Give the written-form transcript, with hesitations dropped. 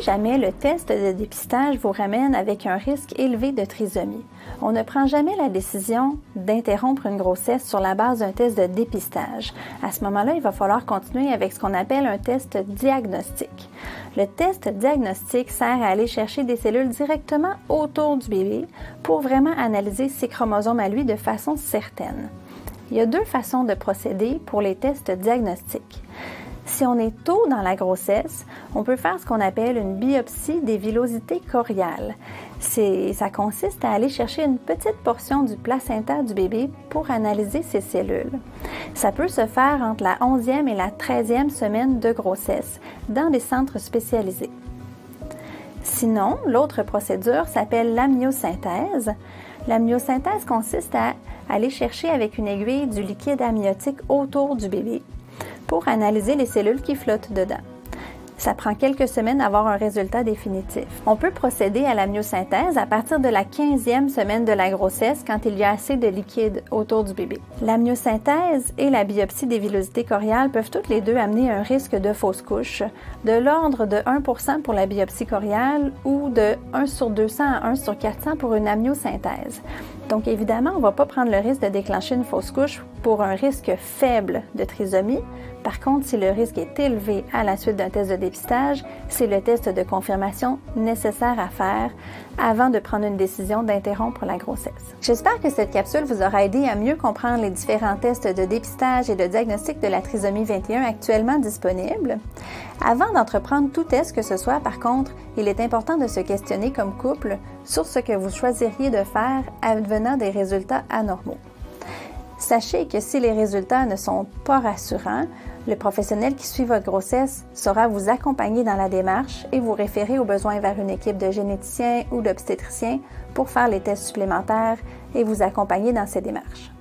jamais le test de dépistage vous ramène avec un risque élevé de trisomie, on ne prend jamais la décision d'interrompre une grossesse sur la base d'un test de dépistage. À ce moment-là, il va falloir continuer avec ce qu'on appelle un test diagnostique. Le test diagnostique sert à aller chercher des cellules directement autour du bébé pour vraiment analyser ses chromosomes à lui de façon certaine. Il y a deux façons de procéder pour les tests diagnostiques. Si on est tôt dans la grossesse, on peut faire ce qu'on appelle une biopsie des villosités choriales. Ça consiste à aller chercher une petite portion du placenta du bébé pour analyser ces cellules. Ça peut se faire entre la 11e et la 13e semaine de grossesse dans des centres spécialisés. Sinon, l'autre procédure s'appelle l'amniosynthèse. L'amniosynthèse consiste à aller chercher avec une aiguille du liquide amniotique autour du bébé pour analyser les cellules qui flottent dedans. Ça prend quelques semaines à avoir un résultat définitif. On peut procéder à l'amniosynthèse à partir de la 15e semaine de la grossesse quand il y a assez de liquide autour du bébé. L'amniosynthèse et la biopsie des villosités choriales peuvent toutes les deux amener un risque de fausse couche de l'ordre de 1% pour la biopsie choriale ou de 1 sur 200 à 1 sur 400 pour une amniosynthèse. Donc évidemment, on ne va pas prendre le risque de déclencher une fausse couche pour un risque faible de trisomie. Par contre, si le risque est élevé à la suite d'un test de dépistage, c'est le test de confirmation nécessaire à faire avant de prendre une décision d'interrompre la grossesse. J'espère que cette capsule vous aura aidé à mieux comprendre les différents tests de dépistage et de diagnostic de la trisomie 21 actuellement disponibles. Avant d'entreprendre tout test que ce soit, par contre, il est important de se questionner comme couple sur ce que vous choisiriez de faire advenant des résultats anormaux. Sachez que si les résultats ne sont pas rassurants, le professionnel qui suit votre grossesse saura vous accompagner dans la démarche et vous référer au besoin vers une équipe de généticiens ou d'obstétriciens pour faire les tests supplémentaires et vous accompagner dans ces démarches.